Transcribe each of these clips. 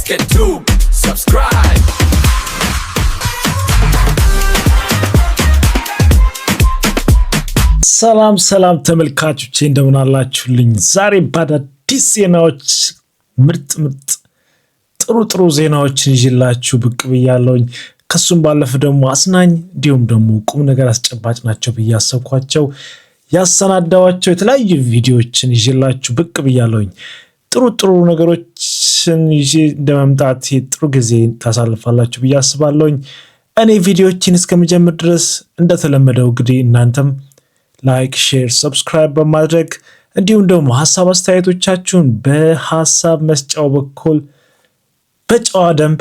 get to subscribe. ሰላም ተመልካቾቼ እንደምን አላችሁልኝ? ዛሬ በአዳዲስ ዜናዎች ምርጥ ጥሩ ዜናዎችን ይዤላችሁ ብቅ ብያለሁኝ። ከሱም ባለፈ ደግሞ አስናኝ እንዲሁም ደግሞ ቁም ነገር አስጨባጭ ናቸው ብዬ አሰብኳቸው ያሰናዳዋቸው የተለያዩ ቪዲዮዎችን ይዤላችሁ ብቅ ብያለሁኝ። ጥሩ ነገሮችን ይዤ እንደመምጣት ጥሩ ጊዜ ታሳልፋላችሁ ብዬ አስባለሁኝ። እኔ ቪዲዮዎችን እስከመጀመር ድረስ እንደተለመደው እንግዲህ እናንተም ላይክ፣ ሼር፣ ሰብስክራይብ በማድረግ እንዲሁም ደግሞ ሐሳብ አስተያየቶቻችሁን በሐሳብ መስጫው በኩል በጨዋ ደንብ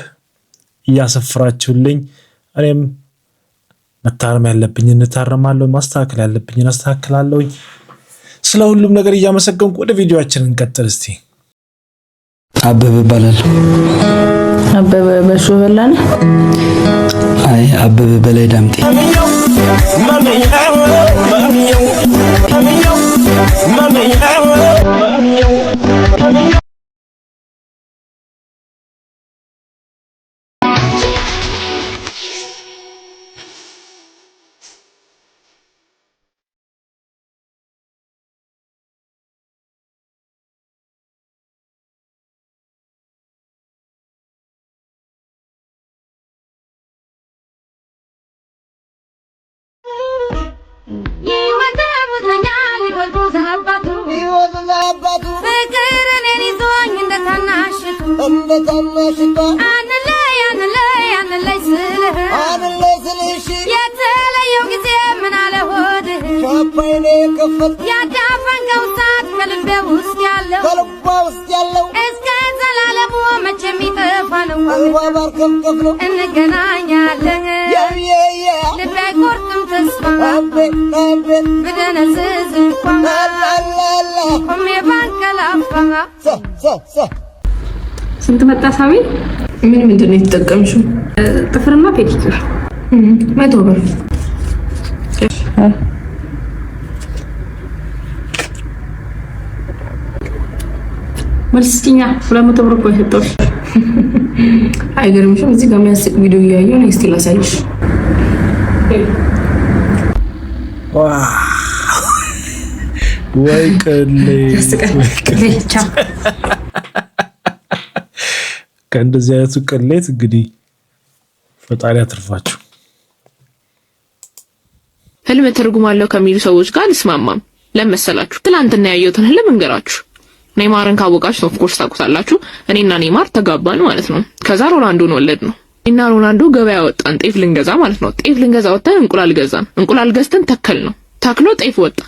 እያሰፍራችሁልኝ እኔም መታረም ያለብኝን እታረማለሁ፣ ማስተካከል ያለብኝን አስተካክላለሁ። ስለ ሁሉም ነገር እያመሰገንኩ ወደ ቪዲዮአችን እንቀጥል። እስቲ አበበ ይባላል። አበበ በሱ በላን። አይ አበበ በላይ ዳምጤ የተለየው ጊዜ ምን አለ ሆድ ያዳፈንከው ሰዓት ከልቤ ውስጥ ያለው እስከ ዘላለሙ መቼ የሚጠፋ ነው። እንገናኛለን ልቤ አይቆርጥም ተስፋ ብደነዝዝ እንኳን ቆሜ ባንቀላፋ። ስንት መጣ ሳቢ? ምንድን ነው የተጠቀምሽው? ጥፍርና ፔዲኪር 100 ብር። መልስኛ 200 ብር እኮ የሰጠሁሽ። አይገርምሽም? እዚህ ጋር የሚያስቅ ቪዲዮ እያየሁ ነው። እስቲ ላሳይሽ። ወይ ቅሌት ከእንደዚህ አይነቱ ቅሌት እንግዲህ ፈጣሪ አትርፋችሁ። ህልም ትርጉም አለው ከሚሉ ሰዎች ጋር አልስማማም። ለመሰላችሁ ትላንትና ያየሁትን ህልም እንገራችሁ። ኔይማርን ካወቃችሁ ኦፍ ኮርስ ታውቁታላችሁ። እኔና ኔይማር ተጋባን ማለት ነው። ከዛ ሮናልዶን ወለድ ነው እና ሮናልዶ ገበያ ወጣን ጤፍ ልንገዛ ማለት ነው። ጤፍ ልንገዛ ወጣን፣ እንቁላል ገዛን። እንቁላል ገዝተን ተከል ነው ታክሎ ጤፍ ወጣ።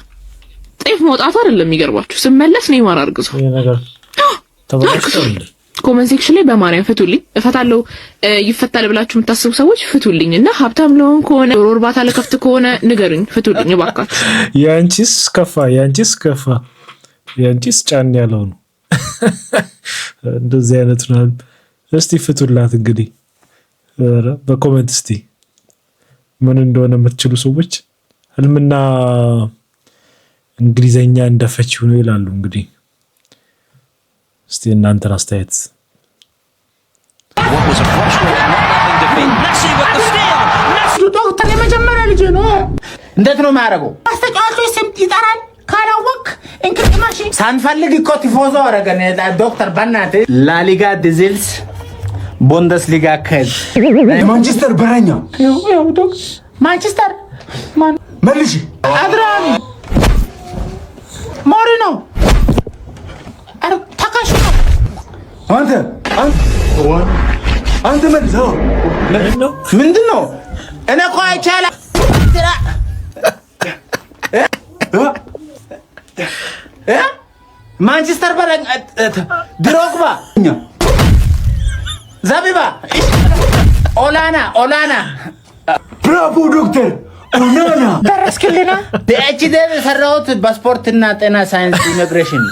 ጤፍ መውጣቱ አይደለም የሚገርባችሁ፣ ስመለስ ኔይማር አርግዞ ይሄ ነገር ተበላሽቷል። ኮመንት ሴክሽን ላይ በማርያም ፍቱልኝ፣ እፈታለሁ ይፈታል ብላችሁ የምታስቡ ሰዎች ፍቱልኝ። እና ሀብታም ለሆን ከሆነ ዶሮ እርባታ ለከፍት ከሆነ ንገሩኝ፣ ፍቱልኝ እባካችሁ። ያንቺስ ከፋ ያንቺስ ጫን ያለው ነው። እንደዚህ አይነት ነው። እስቲ ፍቱላት እንግዲህ በኮመንት እስቲ ምን እንደሆነ የምትችሉ ሰዎች ህልምና እንግሊዘኛ እንደፈችው ነው ይላሉ። እንግዲህ እስቲ እናንተን አስተያየት ዶክተር የመጀመሪያ ልጅ ነው። እንዴት ነው የሚያደርገው? አስተጫዋቾች ስም ይጠራል። ካላወቅ እንቅጥማሽ ሳንፈልግ እኮ ቲፎዞ አረገን። ዶክተር በእናትህ ላሊጋ ዲዚልስ ቡንደስሊጋ ከዝ ማንቸስተር በረኛ ማንቸስተር ማን መልሽ አድራን ሞሪኖ ተካሽ አንተ መልሰው ምንድን ነው? እኔ እኮ አይቻልም። ማንቸስተር በረኛ ድሮግባ ዘቢባ ኦላና ብራቮ ዶክተር ኦላና ደረስክልና ፒኤችዲ የሰራሁት በስፖርትና ጤና ሳይንስ ኢሚግሬሽን።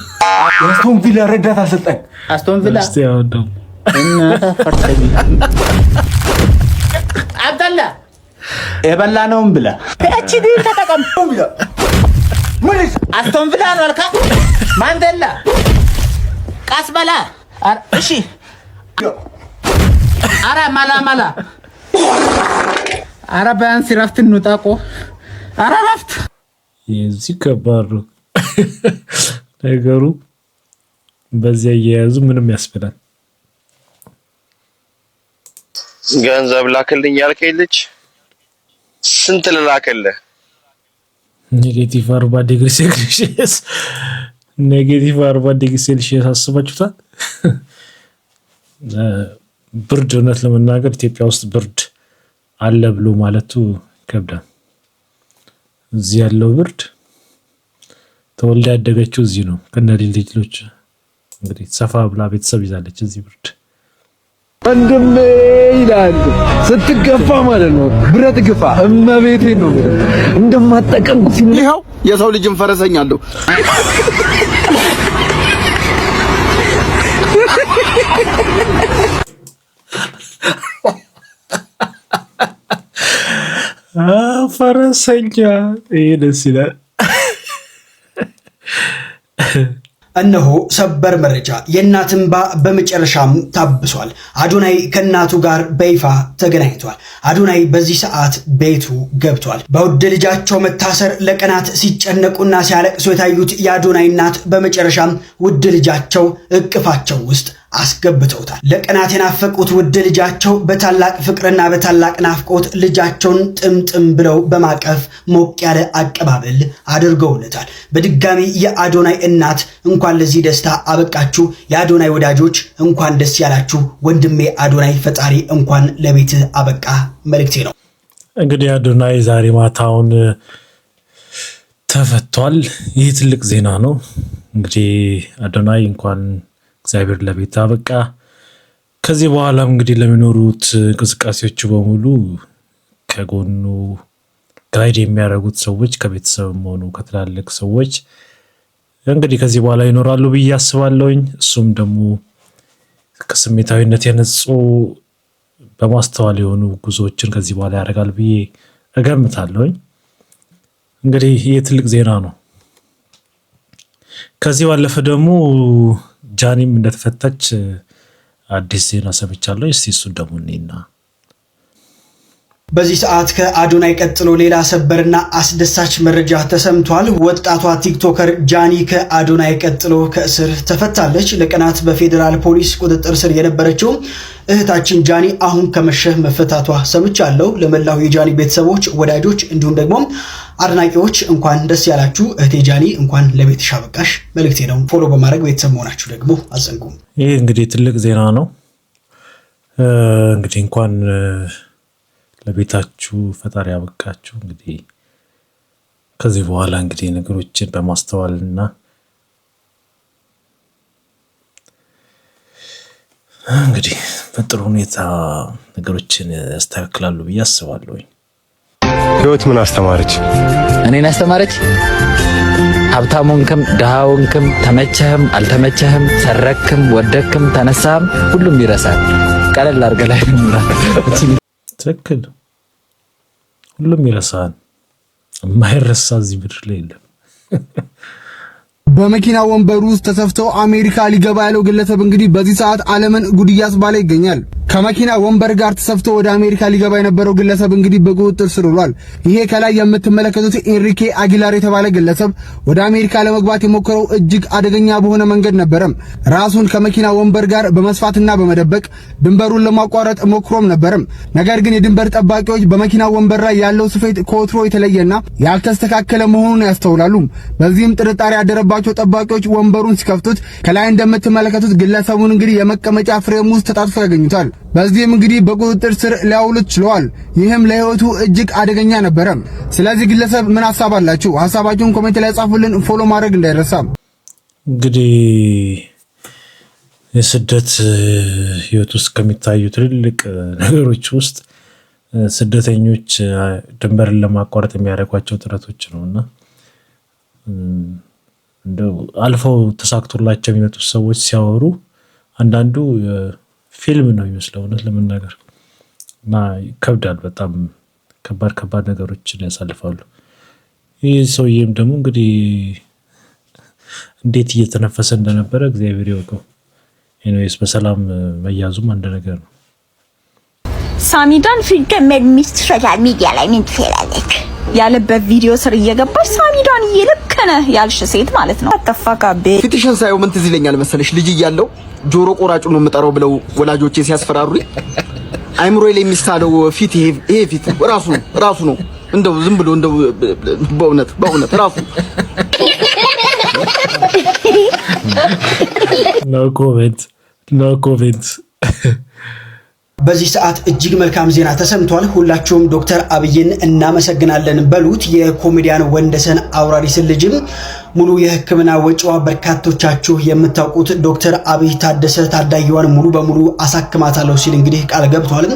አስቶን ቪላ ረዳት አሰልጣኝ አስቶን ቪላ እስቲ ያወጣው እና ተፈርተኝ አብደላ የበላነውም ብላ ፒኤችዲ ተጠቀም ብላ ምን አስቶን ቪላ ነው አልካ ማንዴላ ቃስ በላ እሺ አረ ማላ አረ ቢያንስ ረፍት እንውጣቆ አረ ረፍት የዚህ ከባድ ነው ነገሩ በዚያ እየያዙ ምንም ያስፈላል ገንዘብ ላክልኝ ያልከኝ ልጅ ስንት ልላክልህ ኔጌቲቭ 40 ዲግሪ ሴልሺየስ ኔጌቲቭ 40 ዲግሪ ሴልሺየስ አስባችሁታል ብርድ እውነት ለመናገር ኢትዮጵያ ውስጥ ብርድ አለ ብሎ ማለቱ ይከብዳል እዚህ ያለው ብርድ ተወልዳ ያደገችው እዚህ ነው ከነልጆች እንግዲህ ሰፋ ብላ ቤተሰብ ይዛለች እዚህ ብርድ ወንድሜ ይላል ስትገፋ ማለት ነው ብረት ግፋ እመቤቴ ነው እንደማጠቀም ሲልኸው የሰው ልጅን ፈረሰኛ አለው ፈረሰኛ ደስ ይላል እነሆ ሰበር መረጃ የእናት እንባ በመጨረሻም ታብሷል። አዶናይ ከእናቱ ጋር በይፋ ተገናኝቷል። አዶናይ በዚህ ሰዓት ቤቱ ገብቷል። በውድ ልጃቸው መታሰር ለቀናት ሲጨነቁና ሲያለቅሱ የታዩት የአዶናይ እናት በመጨረሻም ውድ ልጃቸው እቅፋቸው ውስጥ አስገብተውታል። ለቀናት የናፈቁት ውድ ልጃቸው በታላቅ ፍቅርና በታላቅ ናፍቆት ልጃቸውን ጥምጥም ብለው በማቀፍ ሞቅ ያለ አቀባበል አድርገውለታል። በድጋሚ የአዶናይ እናት እንኳን ለዚህ ደስታ አበቃችሁ፣ የአዶናይ ወዳጆች እንኳን ደስ ያላችሁ፣ ወንድሜ አዶናይ ፈጣሪ እንኳን ለቤትህ አበቃ መልእክቴ ነው። እንግዲህ አዶናይ ዛሬ ማታውን ተፈቷል። ይህ ትልቅ ዜና ነው። እንግዲህ አዶናይ እንኳን እግዚአብሔር ለቤት አበቃ። ከዚህ በኋላም እንግዲህ ለሚኖሩት እንቅስቃሴዎቹ በሙሉ ከጎኑ ጋይድ የሚያደርጉት ሰዎች ከቤተሰብም ሆኑ ከትላልቅ ሰዎች እንግዲህ ከዚህ በኋላ ይኖራሉ ብዬ አስባለሁኝ። እሱም ደግሞ ከስሜታዊነት የነጹ በማስተዋል የሆኑ ጉዞዎችን ከዚህ በኋላ ያደርጋል ብዬ እገምታለሁኝ። እንግዲህ ይህ ትልቅ ዜና ነው። ከዚህ ባለፈ ደግሞ ጃኒም እንደተፈታች አዲስ ዜና ሰምቻለሁ። እስቲ እሱን ደግሞ እኔና በዚህ ሰዓት ከአዶናይ ቀጥሎ ሌላ ሰበርና አስደሳች መረጃ ተሰምቷል። ወጣቷ ቲክቶከር ጃኒ ከአዶናይ ቀጥሎ ከእስር ተፈታለች። ለቀናት በፌዴራል ፖሊስ ቁጥጥር ስር የነበረችው እህታችን ጃኒ አሁን ከመሸህ መፈታቷ ሰምቻለሁ። ለመላው የጃኒ ቤተሰቦች፣ ወዳጆች እንዲሁም ደግሞ አድናቂዎች እንኳን ደስ ያላችሁ። እህቴ ጃኒ እንኳን ለቤትሽ አበቃሽ መልእክቴ ነው። ፎሎ በማድረግ ቤተሰብ መሆናችሁ ደግሞ አዘንጉ። ይህ እንግዲህ ትልቅ ዜና ነው። እንግዲህ እንኳን ለቤታችሁ ፈጣሪ ያበቃችሁ። እንግዲህ ከዚህ በኋላ እንግዲህ ነገሮችን በማስተዋልና እንግዲህ በጥሩ ሁኔታ ነገሮችን ያስተካክላሉ ብዬ አስባለሁ። ህይወት ምን አስተማረች? እኔን አስተማረች። ሀብታሙንክም ድሃውንክም ተመቸህም አልተመቸህም ሰረክም ወደክም ተነሳህም ሁሉም ይረሳል። ቀለል አድርገህ ላይ ትክክል። ሁሉም ይረሳል። የማይረሳ እዚህ ምድር ላይ የለም። በመኪና ወንበር ውስጥ ተሰፍተው አሜሪካ ሊገባ ያለው ግለሰብ እንግዲህ በዚህ ሰዓት ዓለምን ጉድ እያስባለ ይገኛል። ከመኪና ወንበር ጋር ተሰፍቶ ወደ አሜሪካ ሊገባ የነበረው ግለሰብ እንግዲህ በቁጥጥር ስር ውሏል። ይሄ ከላይ የምትመለከቱት ኤንሪኬ አጊላር የተባለ ግለሰብ ወደ አሜሪካ ለመግባት የሞከረው እጅግ አደገኛ በሆነ መንገድ ነበረ። ራሱን ከመኪና ወንበር ጋር በመስፋትና በመደበቅ ድንበሩን ለማቋረጥ ሞክሮም ነበረ። ነገር ግን የድንበር ጠባቂዎች በመኪና ወንበር ላይ ያለው ስፌት ከወትሮ የተለየና ያልተስተካከለ መሆኑን ያስተውላሉ። በዚህም ጥርጣሬ ያደረባቸው ጠባቂዎች ወንበሩን ሲከፍቱት ከላይ እንደምትመለከቱት ግለሰቡን እንግዲህ የመቀመጫ ፍሬም ውስጥ ተጣጥፎ ያገኙታል። በዚህም እንግዲህ በቁጥጥር ስር ሊያውሉት ችለዋል። ይህም ለህይወቱ እጅግ አደገኛ ነበረ። ስለዚህ ግለሰብ ምን ሐሳብ አላችሁ? ሐሳባችሁን ኮሜንት ላይ ጻፉልን። ፎሎ ማድረግ እንዳይረሳ። እንግዲህ የስደት ህይወት ውስጥ ከሚታዩ ትልልቅ ነገሮች ውስጥ ስደተኞች ድንበርን ለማቋረጥ የሚያደርጓቸው ጥረቶች ነውና እንደው አልፈው ተሳክቶላቸው የሚመጡ ሰዎች ሲያወሩ አንዳንዱ ፊልም ነው የሚመስለው እውነት ለመናገር እና ይከብዳል። በጣም ከባድ ነገሮችን ያሳልፋሉ። ይህ ሰውዬም ደግሞ እንግዲህ እንዴት እየተነፈሰ እንደነበረ እግዚአብሔር ይወቀው። ኤኒዌይስ በሰላም መያዙም አንድ ነገር ነው። ሳሚዳን ፊልም ሚስት ሶሻል ሚዲያ ላይ ምን ትፈልጋለች ያለበት ቪዲዮ ስር እየገባች ሳሚዳን እየለከነ ያልሽ ሴት ማለት ነው። አተፋካቤ ፊትሽን ሳይው ምን ትዝ ይለኛል መሰለሽ ልጅ እያለው ጆሮ ቆራጩ ነው የምጠራው ብለው ወላጆቼ ሲያስፈራሩኝ አይምሮዬ ላይ የሚሳለው ፊት ይሄ ፊት ራሱ ነው እንደው ዝም ብሎ እንደው በእውነት ራሱ ኖ ኮሜንት በዚህ ሰዓት እጅግ መልካም ዜና ተሰምቷል። ሁላችሁም ዶክተር አብይን እናመሰግናለን በሉት። የኮሜዲያን ወንደሰን አውራሪስ ልጅም ሙሉ የሕክምና ወጪዋ በርካቶቻችሁ የምታውቁት ዶክተር አብይ ታደሰ ታዳጊዋን ሙሉ በሙሉ አሳክማታለሁ ሲል እንግዲህ ቃል ገብቷል።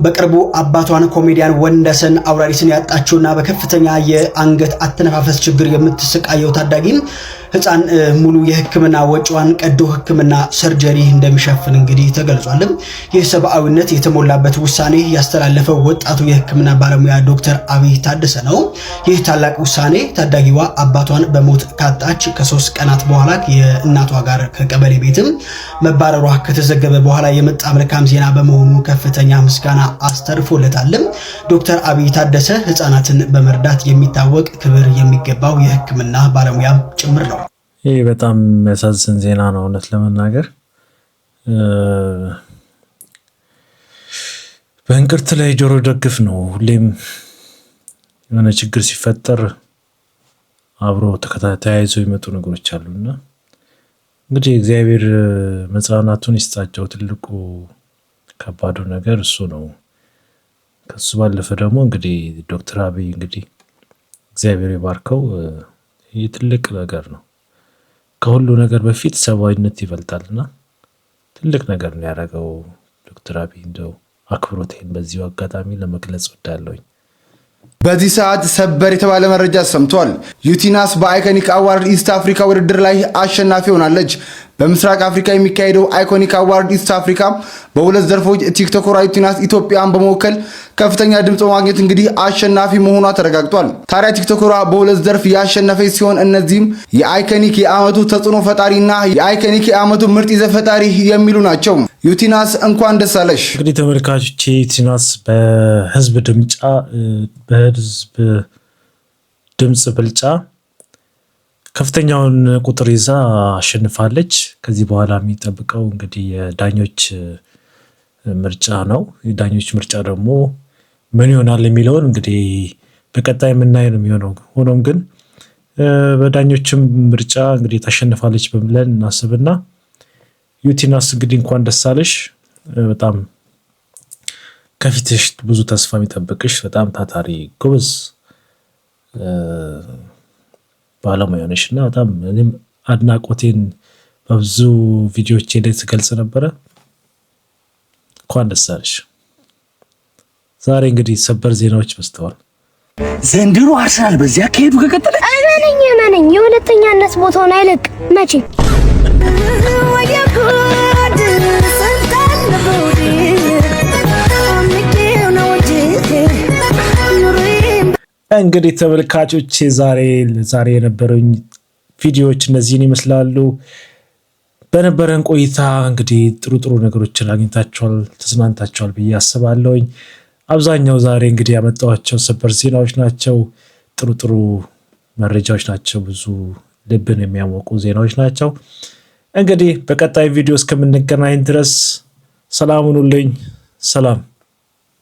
በቅርቡ አባቷን ኮሜዲያን ወንደሰን አውራሪስን ያጣችውና በከፍተኛ የአንገት አተነፋፈስ ችግር የምትሰቃየው ታዳጊም ህፃን ሙሉ የሕክምና ወጪዋን ቀዶ ሕክምና ሰርጀሪ እንደሚሸፍን እንግዲህ ተገልጿል። ይህ ሰብአዊነት የተሞላበት ውሳኔ ያስተላለፈው ወጣቱ የሕክምና ባለሙያ ዶክተር አብይ ታደሰ ነው። ይህ ታላቅ ውሳኔ ታዳጊዋ አባቷን በሞት ካጣች ከ3 ቀናት በኋላ የእናቷ ጋር ከቀበሌ ቤትም መባረሯ ከተዘገበ በኋላ የመጣ መልካም ዜና በመሆኑ ከፍተኛ ምስጋና አስተርፎለታል። ዶክተር አብይ ታደሰ ህፃናትን በመርዳት የሚታወቅ ክብር የሚገባው የሕክምና ባለሙያ ጭምር ነው። ይህ በጣም የሚያሳዝን ዜና ነው። እውነት ለመናገር በእንቅርት ላይ ጆሮ ደግፍ ነው። ሁሌም የሆነ ችግር ሲፈጠር አብሮ ተያይዘው የሚመጡ ነገሮች አሉና እንግዲህ እግዚአብሔር መጽናናቱን ይስጣቸው። ትልቁ ከባዱ ነገር እሱ ነው። ከሱ ባለፈ ደግሞ እንግዲህ ዶክተር አብይ እንግዲህ እግዚአብሔር ይባርከው። ይህ ትልቅ ነገር ነው። ከሁሉ ነገር በፊት ሰብአዊነት ይበልጣልና ትልቅ ነገር ነው ያደረገው ዶክተር አብይ። እንደው አክብሮቴን በዚሁ አጋጣሚ ለመግለጽ ወዳለሁኝ። በዚህ ሰዓት ሰበር የተባለ መረጃ ሰምቷል። ዩቲናስ በአይኮኒክ አዋርድ ኢስት አፍሪካ ውድድር ላይ አሸናፊ ሆናለች። በምስራቅ አፍሪካ የሚካሄደው አይኮኒክ አዋርድ ኢስት አፍሪካ በሁለት ዘርፎች ቲክቶከሯ ዩቲናስ ኢትዮጵያን በመወከል ከፍተኛ ድምጽ ማግኘት እንግዲህ አሸናፊ መሆኗ ተረጋግጧል። ታዲያ ቲክቶከሯ በሁለት ዘርፍ ያሸነፈች ሲሆን እነዚህም የአይኮኒክ የዓመቱ ተጽዕኖ ፈጣሪና የአይኮኒክ የዓመቱ ምርጥ ይዘት ፈጣሪ የሚሉ ናቸው። ዩቲናስ እንኳን ደስ አለሽ። እንግዲህ ተመልካቾች ዩቲናስ በህዝብ ድምጽ ብልጫ ከፍተኛውን ቁጥር ይዛ አሸንፋለች። ከዚህ በኋላ የሚጠብቀው እንግዲህ የዳኞች ምርጫ ነው። የዳኞች ምርጫ ደግሞ ምን ይሆናል የሚለውን እንግዲህ በቀጣይ የምናየው ነው የሚሆነው። ሆኖም ግን በዳኞችም ምርጫ እንግዲህ ታሸንፋለች ብለን እናስብና ዩቲናስ እንግዲህ እንኳን ደስ አለሽ። በጣም ከፊትሽ ብዙ ተስፋ የሚጠብቅሽ በጣም ታታሪ ጎበዝ ባለሙያ ነሽ እና በጣም እኔም አድናቆቴን በብዙ ቪዲዮዎች ላይ ስገልጽ ነበረ። እንኳን ደስ አለሽ። ዛሬ እንግዲህ ሰበር ዜናዎች በስተዋል። ዘንድሮ አርሰናል በዚያ ከሄዱ ከቀጠለ እመነኝ የሁለተኛነት ቦታውን አይለቅ መቼም። እንግዲህ ተመልካቾች ዛሬ የነበሩኝ ቪዲዮዎች እነዚህን ይመስላሉ። በነበረን ቆይታ እንግዲህ ጥሩ ነገሮችን አግኝታችኋል፣ ተዝናንታችኋል ብዬ አስባለሁኝ። አብዛኛው ዛሬ እንግዲህ ያመጣኋቸው ሰበር ዜናዎች ናቸው። ጥሩ መረጃዎች ናቸው። ብዙ ልብን የሚያሞቁ ዜናዎች ናቸው። እንግዲህ በቀጣይ ቪዲዮ እስከምንገናኝ ድረስ ሰላም ሁኑልኝ። ሰላም